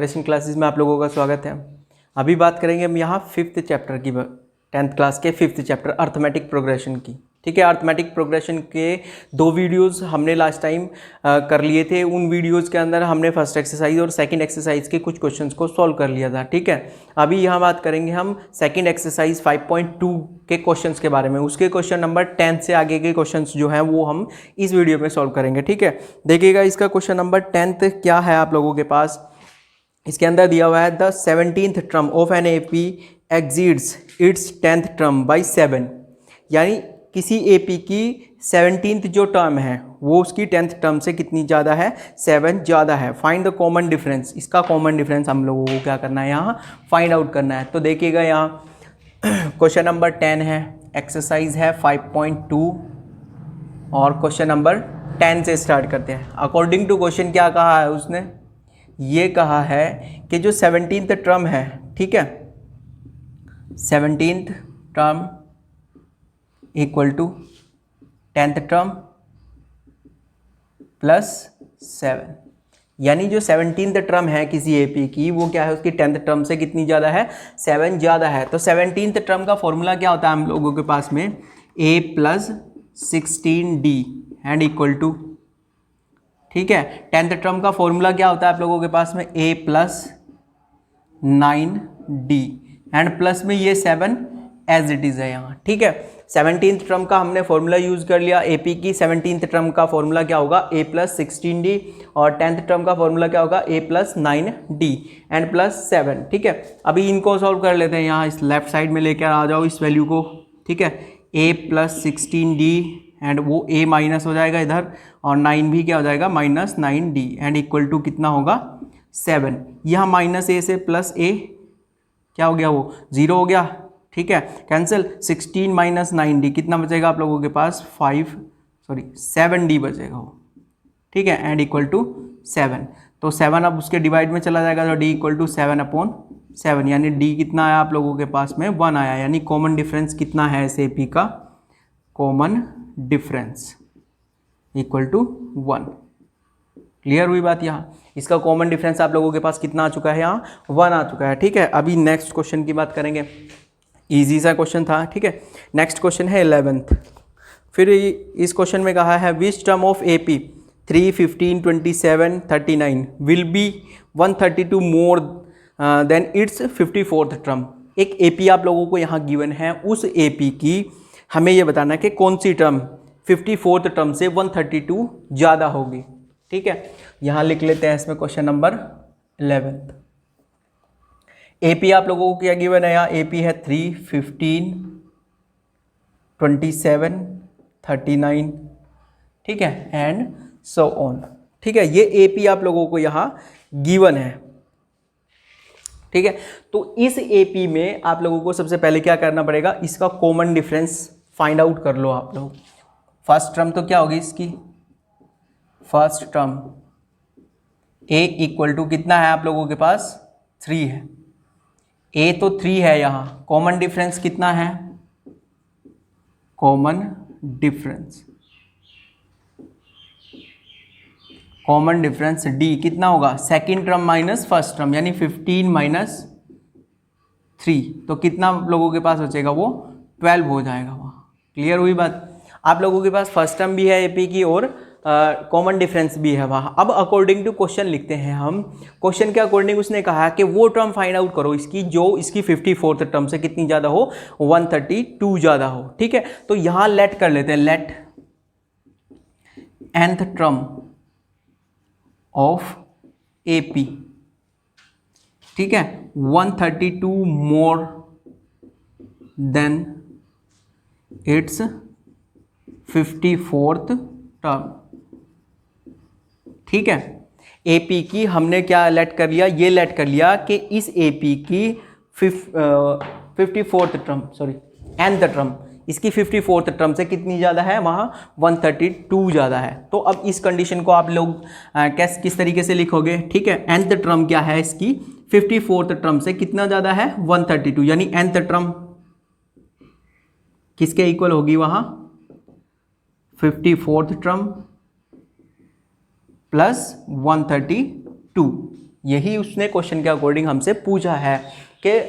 Preparation classes में आप लोगों का स्वागत है। अभी बात करेंगे हम यहाँ 5th चैप्टर की, 10th क्लास के 5th चैप्टर अर्थमेटिक प्रोग्रेशन की। ठीक है, अर्थमेटिक प्रोग्रेशन के 2 वीडियोस हमने लास्ट टाइम कर लिए थे। उन वीडियोस के अंदर हमने फर्स्ट एक्सरसाइज और सेकंड एक्सरसाइज के कुछ क्वेश्चंस को सॉल्व कर लिया था। ठीक है, अभी यहाँ बात करेंगे हम सेकंड एक्सरसाइज 5.2 के क्वेश्चंस के बारे में। उसके क्वेश्चन नंबर 10 से आगे के क्वेश्चंस जो हैं वो हम इस वीडियो में सॉल्व करेंगे। ठीक है, देखिएगा इसका क्वेश्चन नंबर 10 क्या है आप लोगों के पास। इसके अंदर दिया हुआ है the 17th term of an AP exceeds its 10th term by 7। यानी किसी एपी की 17th जो टर्म है वो उसकी 10th टर्म से कितनी ज़्यादा है, 7 ज़्यादा है। Find the common difference. इसका कॉमन डिफरेंस हम लोगों को क्या करना है, यहाँ फाइंड आउट करना है। तो देखिएगा यहाँ क्वेश्चन नंबर 10 है, एक्सरसाइज है 5.2 और क्वेश्चन नंबर 10 से स्टार्ट करते हैं। अकॉर्डिंग टू क्वेश्चन क्या कहा है उसने, ये कहा है कि जो 17th टर्म है, ठीक है, 17th term equal to 10th term plus 7। यानी जो 17th टर्म है किसी एपी की वो क्या है, उसकी 10th टर्म से कितनी ज़्यादा है, 7 ज़्यादा है। तो 17th टर्म का फॉर्मूला क्या होता है हम लोगों के पास में, a plus 16d and equal to, ठीक है, 10th टर्म का फॉर्मूला क्या होता है आप लोगों के पास में, a plus 9d and plus में ये 7 एज इट इज़ है यहाँ। ठीक है, 17th टर्म का हमने फॉर्मूला यूज़ कर लिया। AP की 17th टर्म का फॉर्मूला क्या होगा, a प्लस 16d और 10th टर्म का फॉर्मूला क्या होगा, a plus 9d and plus 7। ठीक है, अभी इनको सॉल्व कर लेते हैं। यहाँ इस लेफ्ट साइड में लेकर आ जाओ इस वैल्यू को। ठीक है, a प्लस 16d एंड वो a माइनस हो जाएगा इधर और 9 भी क्या हो जाएगा, minus 9d and equal to कितना होगा, 7। यहाँ माइनस a से प्लस a क्या हो गया, वो 0 हो गया। ठीक है, कैंसिल, 16 माइनस 9d कितना बचेगा आप लोगों के पास, 7d बचेगा वो। ठीक है, एंड इक्वल टू 7। तो 7 अब उसके डिवाइड में चला जाएगा तो d इक्वल टू 7/7, यानी d कितना आया आप लोगों के पास में, 1 आया। यानी कॉमन डिफरेंस कितना है इस AP का, common difference equal to 1। Clear हुई बात। यहाँ इसका कॉमन डिफरेंस आप लोगों के पास कितना आ चुका है, यहाँ 1 आ चुका है। ठीक है, अभी नेक्स्ट क्वेश्चन की बात करेंगे। इजी सा क्वेश्चन था। ठीक है, नेक्स्ट क्वेश्चन है 11th। फिर इस क्वेश्चन में कहा है which term of AP 3, 15, 27, 39 will be 132 more than it's 54th term. एक AP आप लोगों को यहाँ गिवन है, उस AP की हमें ये बताना है कि कौन सी टर्म 54th टर्म से 132 ज़्यादा होगी। ठीक है, यहाँ लिख लेते हैं इसमें क्वेश्चन नंबर 11th। AP आप लोगों को क्या गिवन है, यहाँ AP है 3, 15, 27, 39, ठीक है, एंड सो ऑन। ठीक है, ये AP आप लोगों को यहाँ गिवन है। ठीक है, तो इस AP में आप लोगों को सबसे पहले क्या करना पड़ेगा, इसका कॉमन डिफरेंस फाइंड आउट कर लो आप लोग। फर्स्ट टर्म तो क्या होगी इसकी, first term A equal to कितना है आप लोगों के पास, 3 है। A तो 3 है, यहाँ कॉमन डिफरेंस कितना है, कॉमन डिफरेंस D कितना होगा, second term minus first term, यानी 15 माइनस 3, तो कितना लोगों के पास बचेगा, वो 12 हो जाएगा वहाँ। क्लियर हुई बात। आप लोगों के पास फर्स्ट टर्म भी है AP की और कॉमन डिफरेंस भी है वहाँ। अब अकॉर्डिंग टू क्वेश्चन लिखते हैं हम। क्वेश्चन के अकॉर्डिंग उसने कहा कि वो टर्म फाइंड आउट करो इसकी जो इसकी 54th टर्म से कितनी ज़्यादा हो, 132 ज़्यादा हो। ठीक है, तो यहाँ लेट कर लेते हैं, let nth term of AP, ठीक है, 132 more than it's 54th term. ठीक है, AP की हमने क्या लेट कर लिया, ये लेट कर लिया कि इस AP की 54th term, sorry nth term, इसकी 54th टर्म से कितनी ज़्यादा है, वहाँ 132 ज़्यादा है। तो अब इस कंडीशन को आप लोग किस तरीके से लिखोगे। ठीक है, nth टर्म क्या है इसकी, 54th टर्म से कितना ज़्यादा है, 132, यानी nth टर्म किसके इक्वल होगी वहाँ, 54th टर्म प्लस 132। यही उसने क्वेश्चन के अकॉर्डिंग हमसे पूछा है कि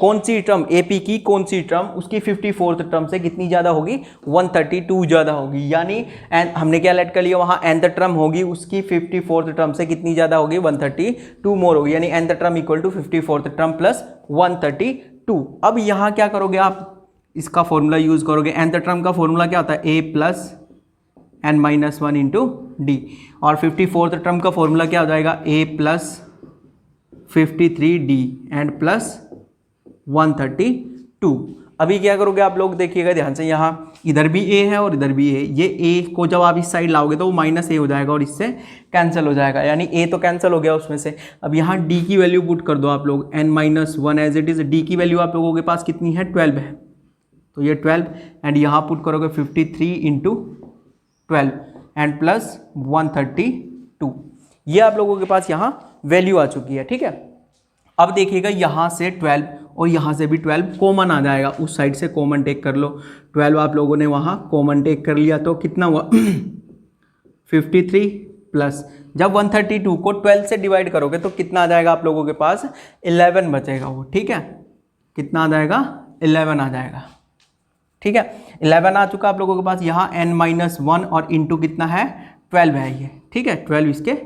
कौन सी टर्म एपी की कौन सी टर्म उसकी 54th टर्म से कितनी ज़्यादा होगी, 132 ज़्यादा होगी। यानी हमने क्या लेट कर लिया वहाँ nth टर्म होगी उसकी 54th टर्म से कितनी ज़्यादा होगी, 132 मोर होगी। यानी nth term equal to 54th term plus 132। अब यहाँ क्या करोगे आप, इसका फॉर्मूला यूज़ करोगे। nth टर्म का फॉर्मूला क्या होता है, a plus n-1 into D, और 54th टर्म का फॉर्मूला क्या हो जाएगा, a plus 53d and plus 132। अभी क्या करोगे आप लोग, देखिएगा ध्यान से, यहाँ इधर भी a है और इधर भी a, ये a को जब आप इस साइड लाओगे तो वो माइनस a हो जाएगा और इससे कैंसिल हो जाएगा, यानी a तो कैंसिल हो गया उसमें से। अब यहाँ d की वैल्यू पुट कर दो आप लोग, n-1 as it is. d की वैल्यू आप लोगों के पास कितनी है, 12 है, तो ये 12 एंड यहाँ पुट करोगे 53 इंटू 12 एंड प्लस 132। ये आप लोगों के पास यहाँ वैल्यू आ चुकी है, ठीक है। अब देखिएगा यहाँ से 12 और यहाँ से भी 12 कॉमन आ जाएगा, उस साइड से कॉमन टेक कर लो। 12 आप लोगों ने वहाँ कॉमन टेक कर लिया तो कितना हुआ 53 प्लस, जब 132 को 12 से डिवाइड करोगे तो कितना आ जाएगा आप लोगों के पास, 11 बचेगा वो, ठीक है। कितना आ जाएगा, 11 आ जाएगा, ठीक है। 11 आ चुका आप लोगों के पास। यहाँ n-1 और इंटू कितना है, 12 है ये, ठीक है। 12 इसके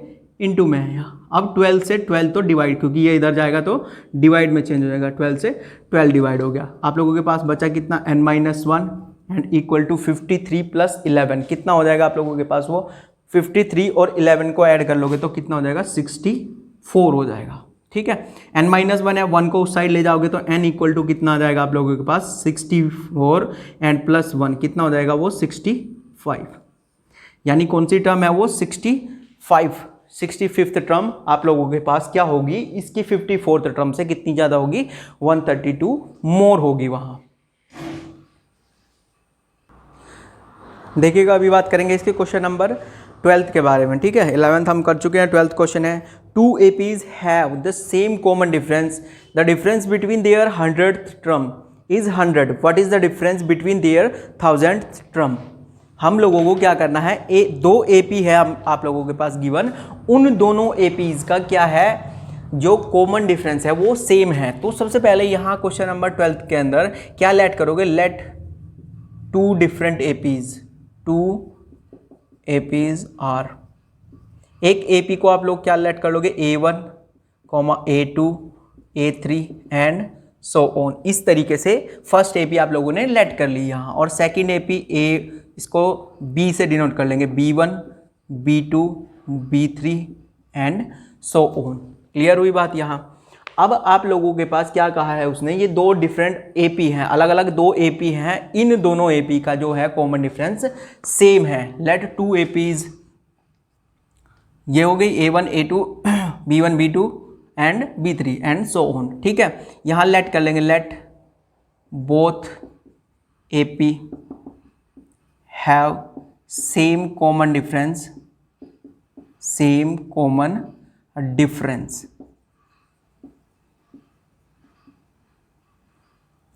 इंटू में है यहाँ। अब 12 से 12 तो डिवाइड, क्योंकि ये इधर जाएगा तो डिवाइड में चेंज हो जाएगा, 12 से 12 डिवाइड हो गया। आप लोगों के पास बचा कितना, n-1 and equal to 53 plus 11, कितना हो जाएगा आप लोगों के पास, वो 53 और 11 को ऐड कर लोगे तो कितना हो जाएगा, 64 हो जाएगा, ठीक है। n-1 है, 1 को उस साइड ले जाओगे तो n इक्वल टू कितना आ जाएगा आप लोगों के पास, 64 एंड प्लस 1 कितना हो जाएगा, वो 65। यानी कौन सी टर्म है वो, 65th टर्म आप लोगों के पास क्या होगी, इसकी 54th टर्म से कितनी ज़्यादा होगी, 132 मोर होगी वहाँ। देखिएगा अभी बात करेंगे इसके क्वेश्चन नंबर 12th के बारे में, ठीक है। 11th हम कर चुके हैं, 12th क्वेश्चन है, 2 APs have the same common difference. The difference between their 100th term is 100. What is the difference between their 1000th term? हम लोगों को क्या करना है, दो AP है आप लोगों के पास गिवन, उन दोनों APs का क्या है, जो कॉमन डिफरेंस है वो सेम है। तो सबसे पहले यहाँ क्वेश्चन नंबर 12 के अंदर क्या लेट करोगे, लेट 2 डिफरेंट APs आर, एक AP को आप लोग क्या लेट कर लोगे, A1, A2, A3 and so on. इस तरीके से फर्स्ट AP आप लोगों ने लेट कर ली यहाँ, और सेकंड AP इसको B से डिनोट कर लेंगे, B1, B2, B3 and so on. Clear हुई बात यहाँ। अब आप लोगों के पास क्या कहा है उसने, ये दो डिफरेंट AP हैं, अलग अलग दो AP हैं, इन दोनों AP का जो है कॉमन डिफरेंस सेम है। लेट 2 APs, ये हो गई A1, A2, B1, B2 and B3 and so on, ठीक है। यहाँ लेट कर लेंगे, let both AP have same common difference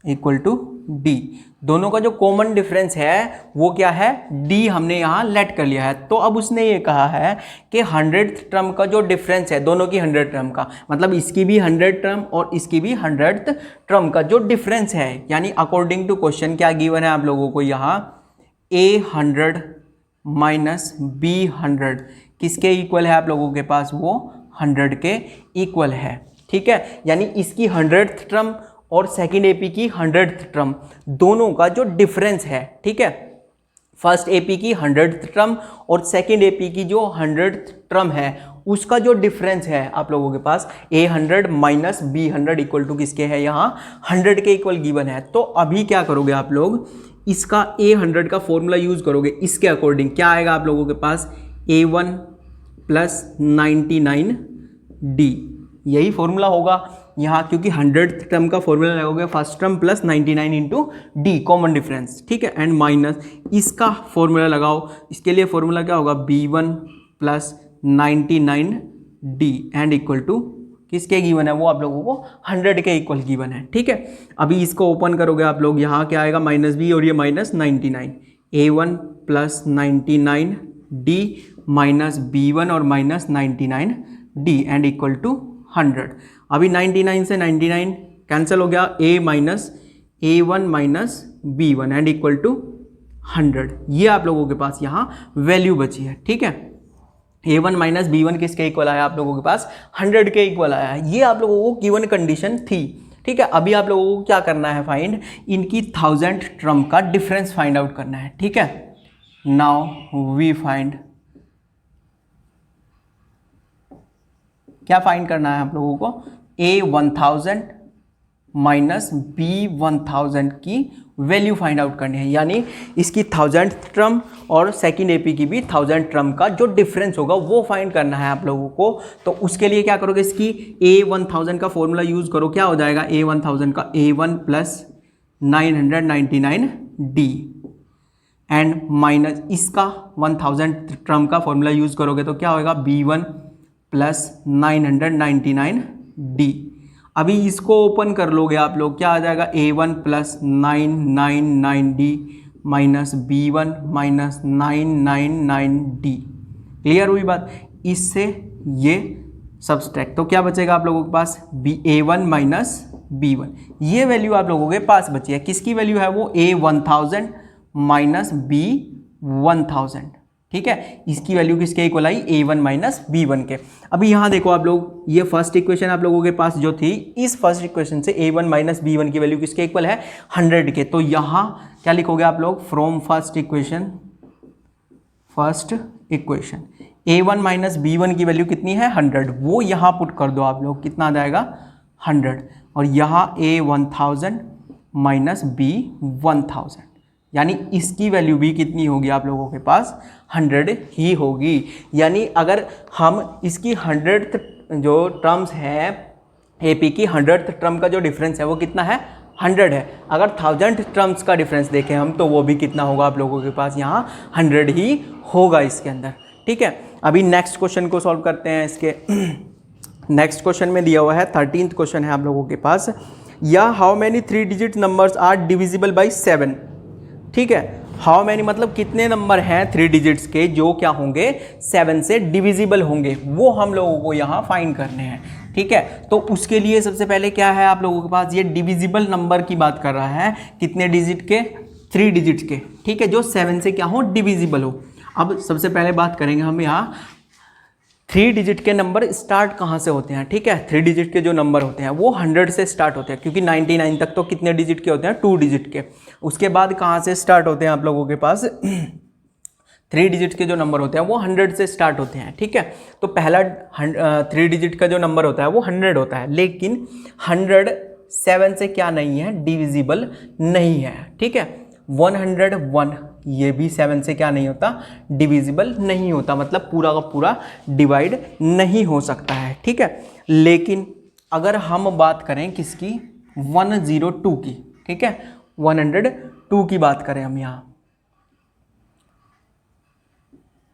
equal to D। दोनों का जो कॉमन डिफरेंस है वो क्या है, D हमने यहाँ लेट कर लिया है। तो अब उसने ये कहा है कि 100th टर्म का जो डिफरेंस है, दोनों की 100 टर्म का, मतलब इसकी भी 100 टर्म और इसकी भी 100th टर्म का जो डिफरेंस है, यानी अकॉर्डिंग टू क्वेश्चन क्या गिवन है आप लोगों को यहाँ, A100 माइनस B100 किसके इक्वल है आप लोगों के पास, वो 100 के इक्वल है, ठीक है। यानी इसकी 100th टर्म और सेकेंड AP की 100th टर्म, दोनों का जो डिफरेंस है, ठीक है, फर्स्ट AP की 100th टर्म और सेकेंड AP की जो 100th टर्म है, उसका जो डिफरेंस है आप लोगों के पास A100 minus B100 equal to किसके है, यहाँ 100 के इक्वल गिवन है। तो अभी क्या करोगे आप लोग, इसका A100 का फॉर्मूला यूज करोगे, इसके अकॉर्डिंग क्या आएगा आप लोगों के पास, A1 प्लस 99D, यही फॉर्मूला होगा यहाँ, क्योंकि 100th टर्म का फॉर्मूला लगोगे first term plus 99 into D common difference, ठीक है, एंड माइनस इसका फॉर्मूला लगाओ। इसके लिए फॉर्मूला क्या होगा, B1 plus 99D and equal to किसके गिवन है, वो आप लोगों को 100 के इक्वल गिवन है, ठीक है। अभी इसको ओपन करोगे आप लोग, यहाँ क्या आएगा, माइनस B और ये minus 99, A1 plus 99D minus B1 और minus 99 D and equal to 100। अभी 99 से 99 कैंसिल हो गया, a minus A1 minus B1 and equal to 100। ये आप लोगों के पास यहाँ वैल्यू बची है, ठीक है। A1 माइनस B1 किसके इक्वल आया आप लोगों के पास? 100 के इक्वल आया है। ये आप लोगों को गिवन कंडीशन थी, ठीक है। अभी आप लोगों को क्या करना है? फाइंड इनकी 1000 टर्म का डिफरेंस फाइंड आउट करना है, ठीक है। नाउ वी फाइंड, क्या फाइंड करना है आप लोगों को? A1000 माइनस B1000 की वैल्यू फाइंड आउट करनी है, यानी इसकी 1000 टर्म और सेकंड एपी की भी 1000 टर्म का जो डिफरेंस होगा वो फाइंड करना है आप लोगों को। तो उसके लिए क्या करोगे? इसकी A1000 का फॉर्मूला यूज करो। क्या हो जाएगा A1000 का? A1 plus 999D and minus इसका 1000 टर्म का फॉर्मूला यूज करोगे तो क्या होगा? B1 plus 999D। अभी इसको ओपन कर लोगे आप लोग, क्या आ जाएगा? A1 plus 999D minus B1 minus 999D। Clear हुई बात? इससे ये सब्सट्रैक्ट, तो क्या बचेगा आप लोगों के पास? A1 minus B1। ये वैल्यू आप लोगों के पास बची है। किसकी वैल्यू है वो? A1000 माइनस B1000, ठीक है। इसकी वैल्यू किसके इक्वल आई? A1 माइनस B1 के। अभी यहाँ देखो आप लोग, ये फर्स्ट इक्वेशन आप लोगों के पास जो थी, इस फर्स्ट इक्वेशन से A1 माइनस B1 की वैल्यू किसके इक्वल है? 100 के। तो यहाँ क्या लिखोगे आप लोग? From first equation A1 minus B1 की वैल्यू कितनी है? 100। वो यहाँ पुट कर दो आप लोग, कितना आ जाएगा? 100। और यहाँ A1000 माइनस B1000, यानी इसकी वैल्यू भी कितनी होगी आप लोगों के पास? 100 ही होगी। यानी अगर हम इसकी 100th जो टर्म्स है एपी की 100th टर्म का जो डिफरेंस है वो कितना है? 100 है। अगर 1000 टर्म्स का डिफरेंस देखें हम तो वो भी कितना होगा आप लोगों के पास? यहाँ 100 ही होगा इसके अंदर, ठीक है। अभी नेक्स्ट क्वेश्चन को सॉल्व करते हैं। इसके नेक्स्ट क्वेश्चन में दिया हुआ है 13th क्वेश्चन है आप लोगों के पास, या how many 3 digit numbers are divisible by 7, ठीक है। हाउ मैनी मतलब कितने नंबर हैं 3 डिजिट्स के जो क्या होंगे? 7 से डिविजिबल होंगे, वो हम लोगों को यहाँ फाइंड करने हैं, ठीक है। तो उसके लिए सबसे पहले क्या है आप लोगों के पास? ये डिविजिबल नंबर की बात कर रहा है, कितने डिजिट के? 3 डिजिट्स के, ठीक है, जो 7 से क्या हो? डिविजिबल हो। अब सबसे पहले बात करेंगे हम यहाँ 3 डिजिट के नंबर स्टार्ट कहाँ से होते हैं, ठीक है। 3 डिजिट के जो नंबर होते हैं वो 100 से स्टार्ट होते हैं, क्योंकि 99 तक तो कितने डिजिट के होते हैं? 2 डिजिट के। उसके बाद कहाँ से स्टार्ट होते हैं आप लोगों के पास? 3 डिजिट के जो नंबर होते हैं वो 100 से स्टार्ट होते हैं, ठीक है। तो पहला 3 डिजिट का जो नंबर होता है वो 100 होता है, लेकिन 100 7 से क्या नहीं है? डिविजिबल नहीं है, ठीक है। 101 ये भी 7 से क्या नहीं होता? डिविजिबल नहीं होता, मतलब पूरा का पूरा डिवाइड नहीं हो सकता है, ठीक है। लेकिन अगर हम बात करें किसकी? 102 की, ठीक है। 102 की बात करें हम यहाँ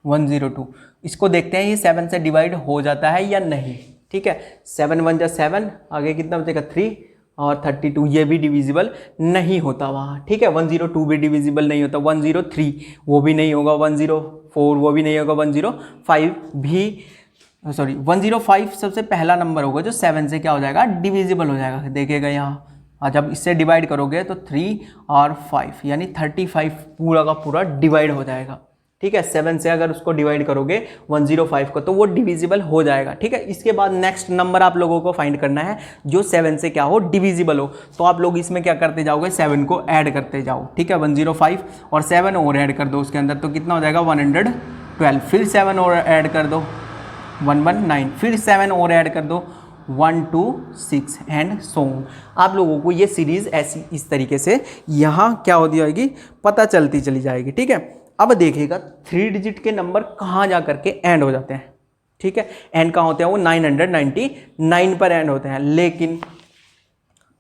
102, इसको देखते हैं ये 7 से डिवाइड हो जाता है या नहीं, ठीक है। 7 1 जा 7, आगे कितना बचेगा? 3 और 32, ये भी डिविजिबल नहीं होता वहाँ, ठीक है। 102 भी डिविजिबल नहीं होता, 103 वो भी नहीं होगा, 104 वो भी नहीं होगा, 105 भी, सॉरी 105 सबसे पहला नंबर होगा जो 7 से क्या हो जाएगा? डिविजिबल हो जाएगा। देखिएगा यहाँ, जब इससे डिवाइड करोगे तो 3 और 5 यानी 35 पूरा का पूरा डिवाइड हो जाएगा, ठीक है। 7 से अगर उसको डिवाइड करोगे 105 को तो वो डिविजिबल हो जाएगा, ठीक है। इसके बाद नेक्स्ट नंबर आप लोगों को फाइंड करना है जो 7 से क्या हो? डिविजिबल हो। तो आप लोग इसमें क्या करते जाओगे? 7 को ऐड करते जाओ, ठीक है। 105 और 7 और ऐड कर दो उसके अंदर, तो कितना हो जाएगा? 112। फिर 7 और ऐड कर दो 119, फिर 7 और ऐड कर दो 126 एंड सो ऑन। आप लोगों को ये सीरीज ऐसी इस तरीके से यहाँ क्या होती जाएगी? पता चलती चली जाएगी, ठीक है। अब देखिएगा 3 डिजिट के नंबर कहाँ जा करके एंड हो जाते हैं, ठीक है। एंड कहाँ होते हैं? वो 999 पर एंड होते हैं, लेकिन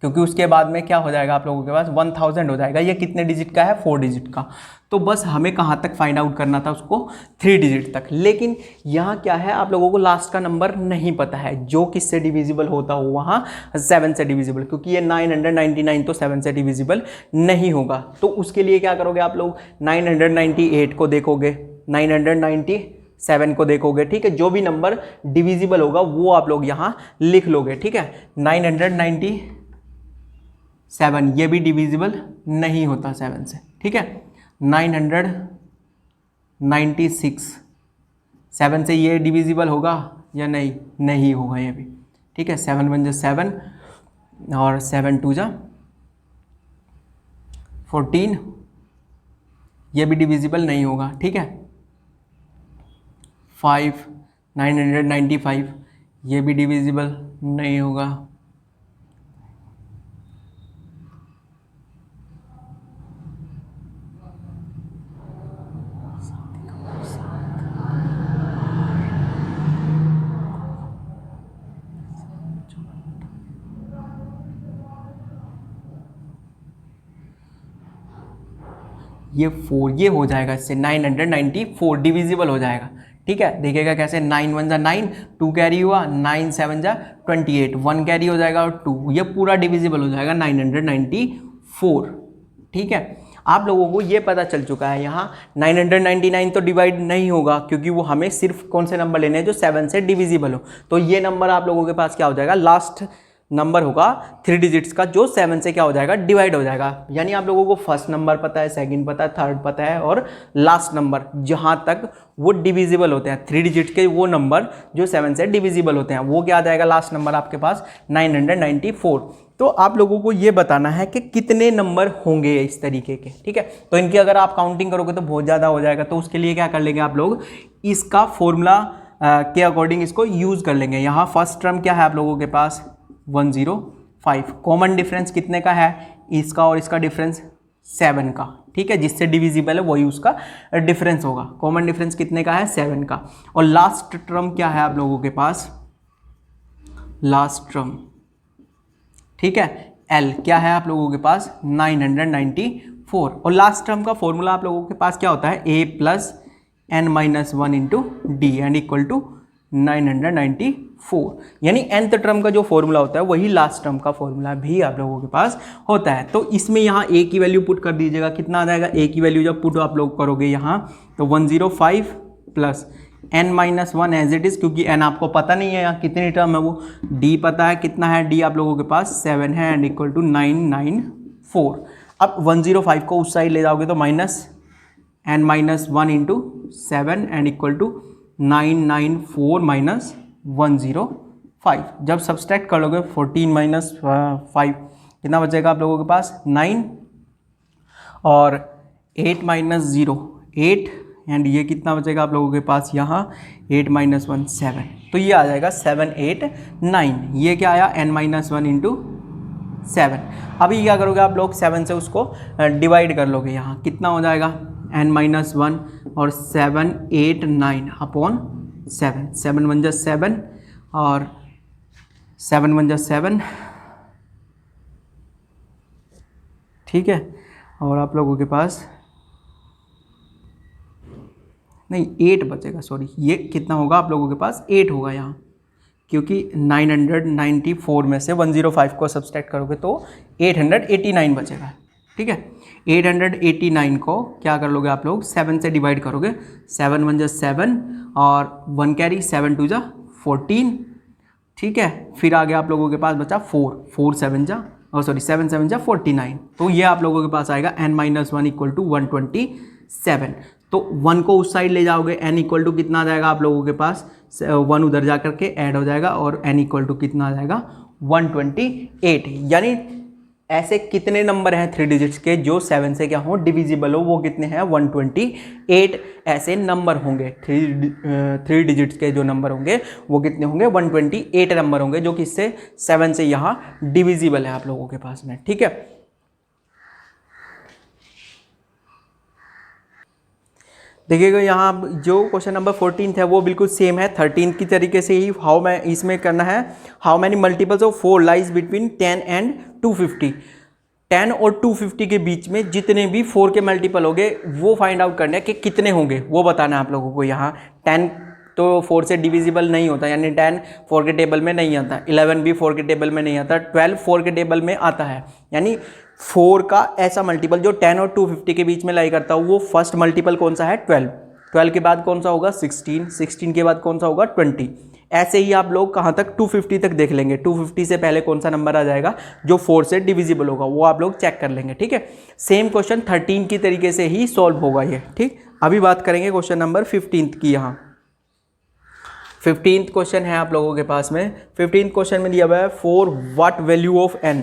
क्योंकि उसके बाद में क्या हो जाएगा आप लोगों के पास? 1000 हो जाएगा। ये कितने डिजिट का है? 4 डिजिट का। तो बस हमें कहाँ तक फाइंड आउट करना था उसको? 3 डिजिट तक। लेकिन यहाँ क्या है? आप लोगों को लास्ट का नंबर नहीं पता है जो किससे डिविजिबल होता हो, वहाँ 7 से डिविजिबल, क्योंकि ये 999 तो 7 से डिविजिबल नहीं होगा। तो उसके लिए क्या करोगे आप लोग? 998 को देखोगे, 990 7 को देखोगे, ठीक है। जो भी नंबर डिविजिबल होगा वो आप लोग यहाँ लिख लोगे, ठीक है। 997 ये भी डिविजिबल नहीं होता 7 से, ठीक है। 996 7 से ये डिविजिबल होगा या नहीं, नहीं होगा ये भी, ठीक है। 7 1 7 और 7 2 14, ये भी डिविजिबल नहीं होगा, ठीक है। 995 ये भी डिविजिबल नहीं होगा। ये 4 ये हो जाएगा, इससे 994 डिविजिबल हो जाएगा, ठीक है। देखिएगा कैसे, 9 1 9, 2 कैरी हुआ, 9 7 28, 1 कैरी हो जाएगा और 2, ये पूरा डिविजिबल हो जाएगा 994, ठीक है। आप लोगों को ये पता चल चुका है यहाँ 999 तो डिवाइड नहीं होगा, क्योंकि वो हमें सिर्फ कौन से नंबर लेने हैं जो 7 से डिविजिबल हो। तो ये नंबर आप लोगों के पास क्या हो जाएगा, लास्ट नंबर होगा 3 डिजिट्स का जो 7 से क्या हो जाएगा, डिवाइड हो जाएगा। यानी आप लोगों को फर्स्ट नंबर पता है, सेकंड पता है, थर्ड पता है और लास्ट नंबर जहां तक वो डिविजिबल होते हैं 3 डिजिट के, वो नंबर जो 7 से डिविजिबल होते हैं वो क्या आ जाएगा, लास्ट नंबर आपके पास 994। तो आप लोगों को ये बताना है कि कितने नंबर होंगे इस तरीके के, ठीक है। तो इनकी अगर आप काउंटिंग करोगे तो बहुत ज़्यादा हो जाएगा। तो उसके लिए क्या कर लेंगे आप लोग, इसका फॉर्मूला के अकॉर्डिंग इसको यूज़ कर लेंगे। यहाँ फर्स्ट टर्म क्या है आप लोगों के पास 105, कॉमन डिफरेंस कितने का है, इसका और इसका डिफरेंस 7 का, ठीक है। जिससे डिविजिबल है वही उसका डिफरेंस होगा। कॉमन डिफरेंस कितने का है, 7 का। और लास्ट टर्म क्या है आप लोगों के पास, लास्ट टर्म, ठीक है, L क्या है आप लोगों के पास 994। और लास्ट टर्म का फॉर्मूला आप लोगों के पास क्या होता है, a plus n minus 1 into D and equal to 994। यानी nth टर्म का जो फॉर्मूला होता है वही लास्ट टर्म का फॉर्मूला भी आप लोगों के पास होता है। तो इसमें यहाँ a की वैल्यू पुट कर दीजिएगा, कितना आ जाएगा, a की वैल्यू जब पुट आप लोग करोगे यहाँ तो 105 plus n minus 1 as it is, क्योंकि n आपको पता नहीं है यहाँ कितनी टर्म है, वो d पता है कितना है, d आप लोगों के पास 7 है एंड इक्वल टू 994। अब 105 को उस साइड ले जाओगे तो minus n minus 1 into 7 and equal to 994 minus 105। जब सब्सट्रैक्ट कर लोगे 14 माइनस 5 कितना बचेगा आप लोगों के पास 9 और 8 माइनस 0 8 एंड ये कितना बचेगा आप लोगों के पास यहाँ 8 माइनस 1 7। तो ये आ जाएगा 7 8 9। ये क्या आया n माइनस 1 इंटू 7। अभी क्या करोगे आप लोग 7 से उसको डिवाइड कर लोगे, यहाँ कितना हो जाएगा n माइनस 1 और 7 8 9 अपॉन 7, 7 1 7 और 7 1 7, ठीक है। और आप लोगों के पास नहीं 8 बचेगा, सॉरी ये कितना होगा आप लोगों के पास 8 होगा यहाँ, क्योंकि 994 में से 105 को सब्सट्रैक्ट करोगे तो 889 बचेगा, ठीक है। 889 को क्या कर लोगे आप लोग 7 से डिवाइड करोगे, 7 1 7 और 1 कैरी 7 2 14, ठीक है। फिर आगे आप लोगों के पास बचा 4 7 7 7 49। तो ये आप लोगों के पास आएगा n माइनस 1 इक्वल टू 127। तो 1 को उस साइड ले जाओगे, n इक्वल टू कितना आ जाएगा आप लोगों के पास 1 उधर जा करके ऐड हो जाएगा और n इक्वल टू कितना आ जाएगा 128। यानी ऐसे कितने नंबर हैं 3 डिजिट्स के जो 7 से क्या हो डिविजिबल हो, वो कितने हैं 128 ऐसे नंबर होंगे। 3 डिजिट्स के जो नंबर होंगे वो कितने होंगे 128 नंबर होंगे जो किससे 7 से यहाँ डिविजिबल है आप लोगों के पास में, ठीक है। देखिएगा यहाँ जो क्वेश्चन नंबर 14 है वो बिल्कुल सेम है 13 की तरीके से ही। हाउ मैं इसमें करना है, how many multiples of 4 lies between 10 and 250। 10 और 250 के बीच में जितने भी 4 के मल्टीपल होंगे वो फाइंड आउट करना है कि कितने होंगे, वो बताना है आप लोगों को। यहाँ 10 तो 4 से डिविजिबल नहीं होता, यानी 10 4 के टेबल में नहीं आता, 11 भी 4 के टेबल में नहीं आता, 12 4 के टेबल में आता है। यानी 4 का ऐसा मल्टीपल जो 10 और 250 के बीच में लाई करता हो, वो फर्स्ट मल्टीपल कौन सा है 12, 12 के बाद कौन सा होगा 16, 16 के बाद कौन सा होगा 20। ऐसे ही आप लोग कहाँ तक 250 तक देख लेंगे। 250 से पहले कौन सा नंबर आ जाएगा जो 4 से डिविजिबल होगा, वो आप लोग चेक कर लेंगे, ठीक है। सेम क्वेश्चन 13 की तरीके से ही सॉल्व होगा ये, ठीक। अभी बात करेंगे क्वेश्चन नंबर 15 की। यहाँ 15th क्वेश्चन है आप लोगों के पास में। 15th क्वेश्चन में दिया हुआ है for what value of n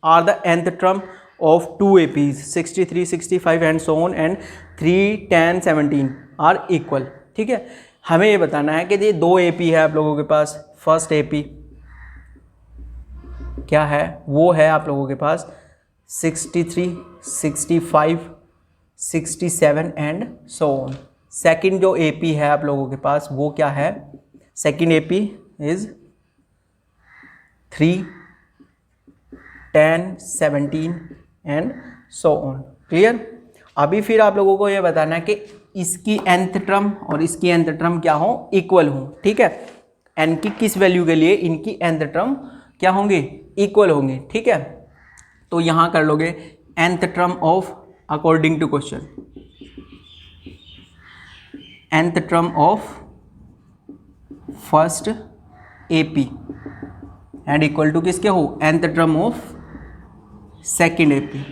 are the nth term of 2 APs 63, 65 and so on and 3, 10, 17 are equal, ठीक है। हमें ये बताना है कि ये 2 AP है आप लोगों के पास। फर्स्ट AP क्या है, वो है आप लोगों के पास 63, 65, 67 एंड सो ऑन। सेकंड जो AP है आप लोगों के पास वो क्या है, second AP is 3, 10, 17 and so on. Clear. अभी फिर आप लोगों को ये बताना है कि इसकी nth टर्म और इसकी nth टर्म क्या हो, इक्वल हो, ठीक है। n की किस वैल्यू के लिए इनकी nth टर्म क्या होंगी, इक्वल होंगी, ठीक है। तो यहां कर लोगे nth term of according to question, nth term of first AP and equal to किसके हो, nth term of second AP।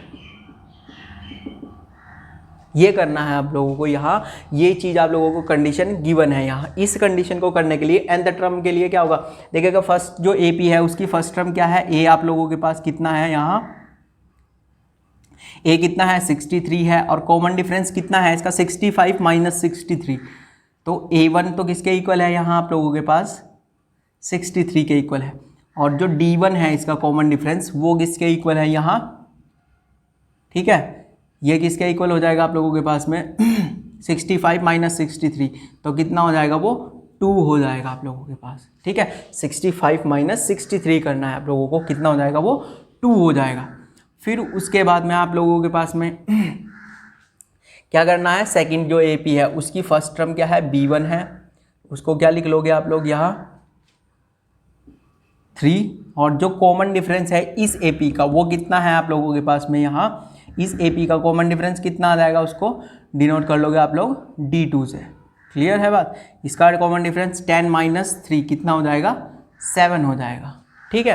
ये करना है आप लोगों को। यहाँ ये चीज़ आप लोगों को कंडीशन गिवन है। यहाँ इस कंडीशन को करने के लिए nth टर्म के लिए क्या होगा, देखिएगा फर्स्ट जो AP है उसकी फर्स्ट टर्म क्या है, A आप लोगों के पास कितना है, यहाँ A कितना है 63 है और कॉमन डिफरेंस कितना है इसका 65 माइनस 63, तो A1 तो किसके इक्वल है यहाँ आप लोगों के पास 63 के इक्वल है। और जो D1 है इसका कॉमन डिफरेंस वो किसके इक्वल है यहाँ, ठीक है। ये किसके इक्वल हो जाएगा आप लोगों के पास में 65 माइनस 63, तो कितना हो जाएगा वो 2 हो जाएगा आप लोगों के पास, ठीक है। 65 माइनस 63 करना है आप लोगों को, कितना हो जाएगा वो 2 हो जाएगा। फिर उसके बाद में आप लोगों के पास में क्या करना है, सेकंड जो AP है उसकी फर्स्ट टर्म क्या है B1 है, उसको क्या लिख लोगे आप लोग यहाँ 3, और जो कॉमन डिफरेंस है इस AP का वो कितना है आप लोगों के पास में, यहाँ इस AP का कॉमन डिफरेंस कितना आ जाएगा उसको डिनोट कर लोगे आप लोग D2 से। क्लियर है बात। इसका कॉमन डिफरेंस 10 माइनस 3 कितना हो जाएगा 7 हो जाएगा, ठीक है।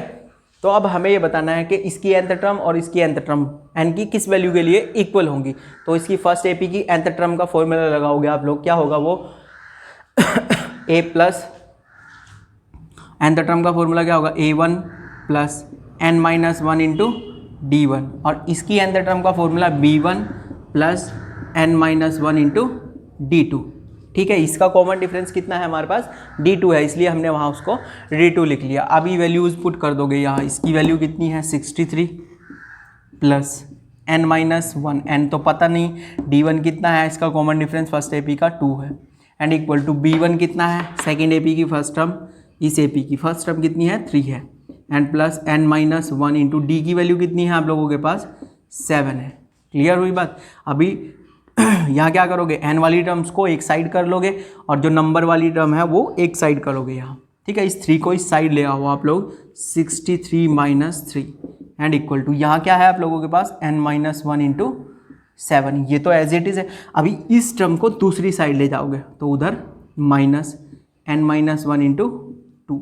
तो अब हमें ये बताना है कि इसकी nth टर्म और इसकी nth टर्म n की किस वैल्यू के लिए इक्वल होंगी। तो इसकी फर्स्ट AP की nth टर्म का फॉर्मूला लगाओगे आप लोग, क्या होगा वो A प्लस nth टर्म का फॉर्मूला क्या होगा A1 plus n minus 1 into D1, और इसकी nth टर्म का formula B1 plus n minus 1 into D2, ठीक है। इसका कॉमन डिफरेंस कितना है हमारे पास D2 है, इसलिए हमने वहाँ उसको D2 लिख लिया। अभी वैल्यूज पुट कर दोगे यहाँ, इसकी वैल्यू कितनी है 63 प्लस n माइनस 1, n तो पता नहीं, D1 कितना है इसका कॉमन डिफरेंस फर्स्ट AP का 2 है, एंड इक्वल टू B1 कितना है सेकेंड AP की फर्स्ट टर्म, इस AP की फर्स्ट टर्म कितनी है 3 है, and plus n minus 1 into D की वैल्यू कितनी है आप लोगों के पास 7 है। क्लियर हुई बात। अभी यहाँ क्या करोगे, n वाली टर्म्स को एक साइड कर लोगे और जो नंबर वाली टर्म है वो एक साइड करोगे यहाँ, ठीक है। इस 3 को इस साइड ले आओ आप लोग 63 माइनस 3 एंड इक्वल टू यहाँ क्या है आप लोगों के पास n माइनस 1 इंटू 7, ये तो एज इट इज़ है। अभी इस टर्म को दूसरी साइड ले जाओगे तो उधर minus n minus 1 into 2।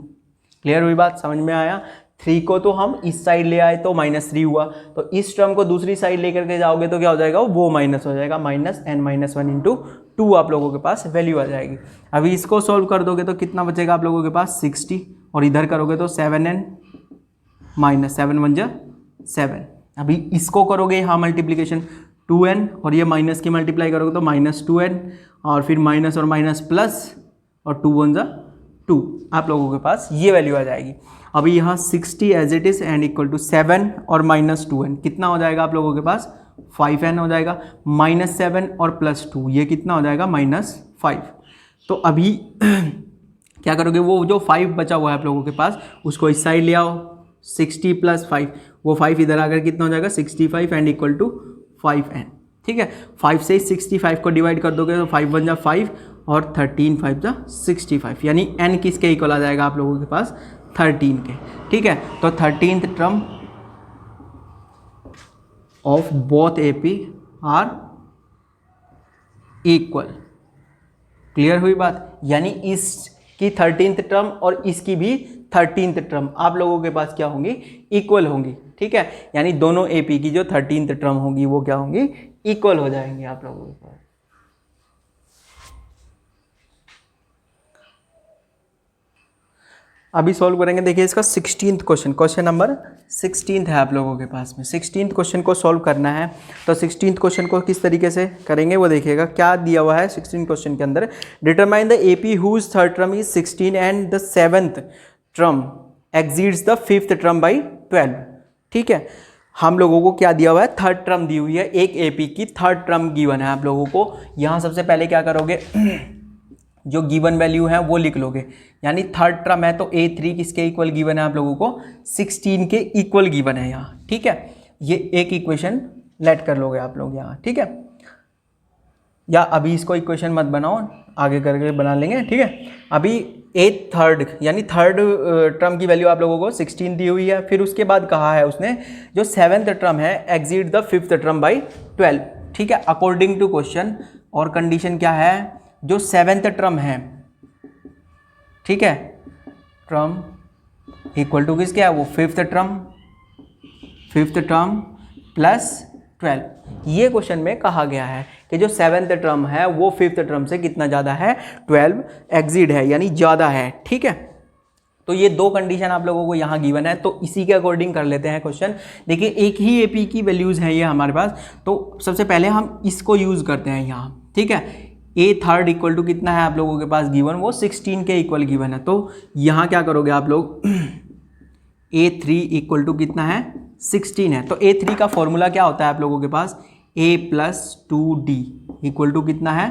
Clear हुई बात, समझ में आया। 3 को तो हम इस साइड ले आए तो -3 हुआ, तो इस टर्म को दूसरी साइड लेकर के जाओगे तो क्या हो जाएगा, वो माइनस हो जाएगा, माइनस n माइनस 1 इंटू 2 आप लोगों के पास वैल्यू आ जाएगी। अभी इसको सॉल्व कर दोगे तो कितना बचेगा आप लोगों के पास 60, और इधर करोगे तो 7n माइनस 7 1 जा 7। अभी इसको करोगे यहाँ मल्टीप्लीकेशन 2n और ये माइनस की मल्टीप्लाई करोगे तो -2n, और फिर माइनस और माइनस प्लस, और 2 1 जा 2, आप लोगों के पास ये वैल्यू आ जाएगी। अभी यहाँ 60 as it is and equal to 7 और माइनस 2n कितना हो जाएगा आप लोगों के पास 5n हो जाएगा, -7 और +2 ये कितना हो जाएगा -5। तो अभी क्या करोगे, वो जो 5 बचा हुआ है आप लोगों के पास उसको इस साइड ले आओ, 60 प्लस 5, वो 5 इधर आकर कितना हो जाएगा 65 एंड इक्वल टू 5n, ठीक है। 5 से 65 को डिवाइड कर दोगे तो 5 1 जा 5 और 13 5 जा 65, यानी n किसके इक्वल आ जाएगा आप लोगों के पास 13 के, ठीक है। तो 13th term of both AP are equal, clear हुई बात, यानी इसकी 13th टर्म और इसकी भी 13th टर्म आप लोगों के पास क्या होंगी, इक्वल होंगी, ठीक है। यानी दोनों एपी की जो 13th टर्म होगी वो क्या होंगी, इक्वल हो जाएंगे आप लोगों के पास। अभी सॉल्व करेंगे, देखिए इसका 16th क्वेश्चन, क्वेश्चन नंबर 16 है आप लोगों के पास में। 16th क्वेश्चन को सॉल्व करना है, तो 16th क्वेश्चन को किस तरीके से करेंगे वो देखिएगा। क्या दिया हुआ है 16 क्वेश्चन के अंदर, determine the AP whose third term is 16 and the 7th term exceeds the 5th term by 12। ठीक है, हम लोगों को क्या दिया हुआ है, थर्ड टर्म दी हुई है, एक एपी की थर्ड टर्म गिवन है आप लोगों को। यहाँ सबसे पहले क्या करोगे जो गिवन वैल्यू है वो लिख लोगे, यानी थर्ड टर्म है तो A3 किसके इक्वल गिवन है आप लोगों को, 16 के इक्वल गिवन है यहाँ। ठीक है, ये एक इक्वेशन लेट कर लोगे आप लोग यहाँ। ठीक है, या अभी इसको इक्वेशन मत बनाओ, आगे करके बना लेंगे। ठीक है, अभी थर्ड यानी थर्ड टर्म की वैल्यू आप लोगों को 16 दी हुई है। फिर उसके बाद कहा है उसने जो 7th टर्म है exceed the 5th term by 12। ठीक है, अकॉर्डिंग टू क्वेश्चन और कंडीशन क्या है, जो 7th टर्म है, ठीक है, टर्म इक्वल टू किसके है, वो 5th टर्म प्लस 12। ये क्वेश्चन में कहा गया है कि जो 7th टर्म है वो 5th टर्म से कितना ज़्यादा है, 12 एक्सीड है, यानी ज़्यादा है। ठीक है, तो ये दो कंडीशन आप लोगों को यहाँ गिवन है, तो इसी के अकॉर्डिंग कर लेते हैं क्वेश्चन। देखिए एक ही एपी की वैल्यूज़ हैं ये हमारे पास, तो सबसे पहले हम इसको यूज़ करते हैं यहाँ। ठीक है, ए थर्ड इक्वल टू कितना है आप लोगों के पास गिवन, वो 16 के इक्वल गिवन है। तो यहाँ क्या करोगे आप लोग, A3 इक्वल टू कितना है, 16 है। तो A3 का फॉर्मूला क्या होता है आप लोगों के पास, A plus 2D equal to कितना है,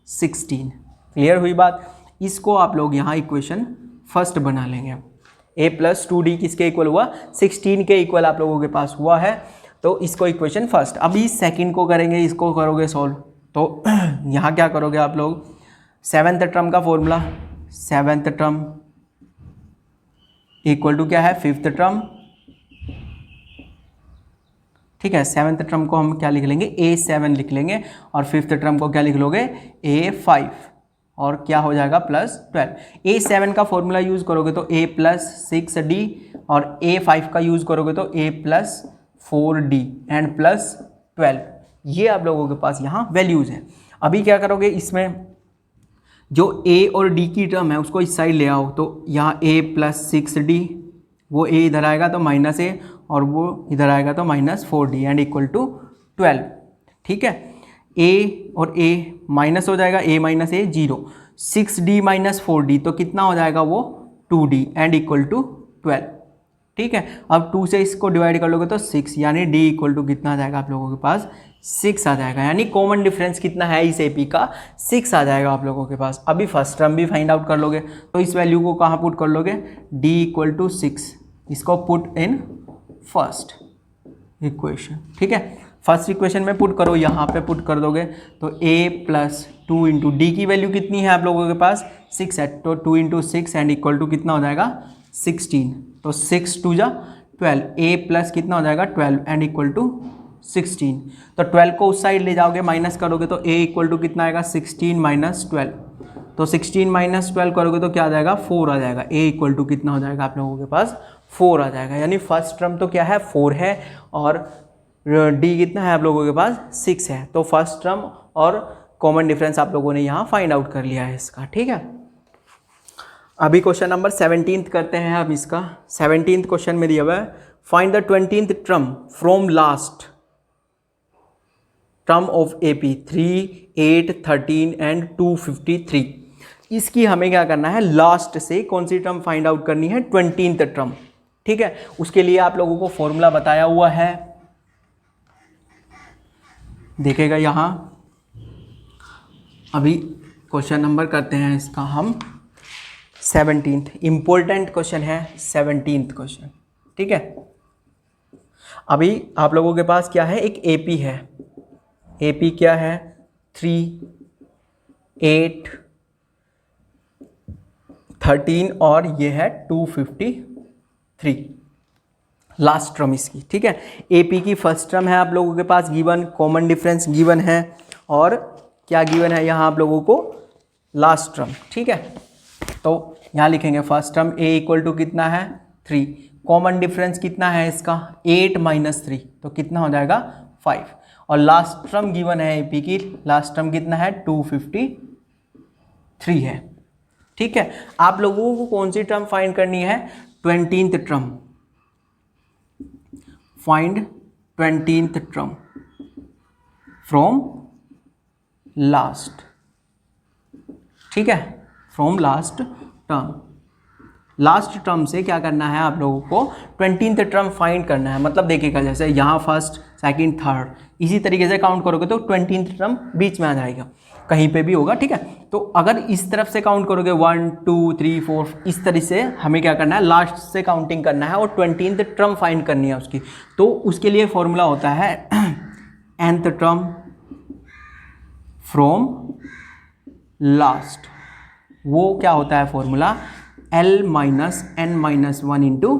16। क्लियर हुई बात, इसको आप लोग यहाँ इक्वेशन फर्स्ट बना लेंगे। A प्लस 2D किसके इक्वल हुआ, 16 के इक्वल आप लोगों के पास हुआ है, तो इसको इक्वेशन फर्स्ट। अभी सेकंड को करेंगे, इसको करोगे सॉल्व, तो यहाँ क्या करोगे आप लोग, 7th टर्म का formula, 7th term equal to क्या है, 5th टर्म। ठीक है, 7th टर्म को हम क्या लिख लेंगे, A7 लिख लेंगे, और 5th टर्म को क्या लिख लोगे, A5, और क्या हो जाएगा प्लस 12। A7 का फॉर्मूला यूज़ करोगे तो A प्लस 6D, और A5 का यूज़ करोगे तो A plus 4D and plus 12। ये आप लोगों के पास यहाँ वैल्यूज़ हैं। अभी क्या करोगे, इसमें जो A और D की टर्म है उसको इस साइड ले आओ, तो यहाँ A प्लस 6D, वो A इधर आएगा तो माइनस A, और वो इधर आएगा तो minus 4D and equal to 12। ठीक है, A और A माइनस हो जाएगा, A minus A 0, 6D minus 4D तो कितना हो जाएगा, वो 2D एंड इक्वल टू 12। ठीक है, अब 2 से इसको डिवाइड कर लोगे तो 6, यानी D इक्वल टू कितना आ जाएगा आप लोगों के पास, 6 आ जाएगा। यानी कॉमन डिफरेंस कितना है इस एपी का, 6 आ जाएगा आप लोगों के पास। अभी फर्स्ट टर्म भी फाइंड आउट कर लोगे, तो इस वैल्यू को कहाँ पुट कर लोगे, D इक्वल टू 6, इसको पुट इन फर्स्ट इक्वेशन। ठीक है, फर्स्ट इक्वेशन में पुट करो, यहाँ पे पुट कर दोगे तो A प्लस 2 इंटू डी की वैल्यू कितनी है आप लोगों के पास, 6 है, तो 2 इंटू 6 एंड इक्वल टू कितना हो जाएगा, 16। तो 6 2 जा 12, A प्लस कितना हो जाएगा 12 एंड इक्वल टू 16। तो 12 को उस साइड ले जाओगे, माइनस करोगे तो A इक्वल टू कितना आएगा, 16 माइनस 12। तो 16 माइनस 12 करोगे तो क्या आ जाएगा, 4 आ जाएगा। A इक्वल टू कितना हो जाएगा आप लोगों के पास, 4 आ जाएगा। यानी फर्स्ट टर्म तो क्या है, 4 है, और D कितना है आप लोगों के पास, 6 है। तो फर्स्ट टर्म और कॉमन डिफरेंस आप लोगों ने यहाँ फाइंड आउट कर लिया है इसका। ठीक है, अभी क्वेश्चन नंबर 17 करते हैं। अब इसका 17th क्वेश्चन में दिया हुआ है, find the 20th term from last term of AP 3, 8, 13 and 253। इसकी हमें क्या करना है, लास्ट से कौन सी टर्म फाइंड आउट करनी है, 20th टर्म। ठीक है, उसके लिए आप लोगों को फॉर्मूला बताया हुआ है, देखेगा यहाँ। अभी क्वेश्चन नंबर करते हैं इसका हम 17th, इंपॉर्टेंट क्वेश्चन है 17th क्वेश्चन। ठीक है, अभी आप लोगों के पास क्या है, एक AP है, AP क्या है, 3, 8, 13 और ये है 253, लास्ट टर्म इसकी। ठीक है, AP की फर्स्ट टर्म है आप लोगों के पास गिवन, कॉमन डिफरेंस गिवन है, और क्या गिवन है यहाँ आप लोगों को, लास्ट टर्म, ठीक है। तो यहाँ लिखेंगे first term a equal to कितना है 3, कॉमन डिफरेंस कितना है इसका 8 माइनस 3, तो कितना हो जाएगा 5, और लास्ट टर्म गिवन है AP की, लास्ट टर्म कितना है 253 है, ठीक है। आप लोगों को कौन सी टर्म फाइंड करनी है 20th term, find 20th term from last, ठीक है, from last term. Last term से क्या करना है आप लोगों को 20th टर्म फाइंड करना है, मतलब देखिएगा जैसे यहाँ फर्स्ट सेकंड थर्ड इसी तरीके से काउंट करोगे तो 20th टर्म बीच में आ जाएगा, कहीं पे भी होगा, ठीक है। तो अगर इस तरफ से काउंट करोगे 1 2 3 4 इस तरह से हमें क्या करना है लास्ट से काउंटिंग करना है और 20th टर्म फाइंड करनी है उसकी। तो उसके लिए फॉर्मूला होता है nth टर्म फ्रॉम लास्ट, वो क्या होता है formula L minus n minus 1 into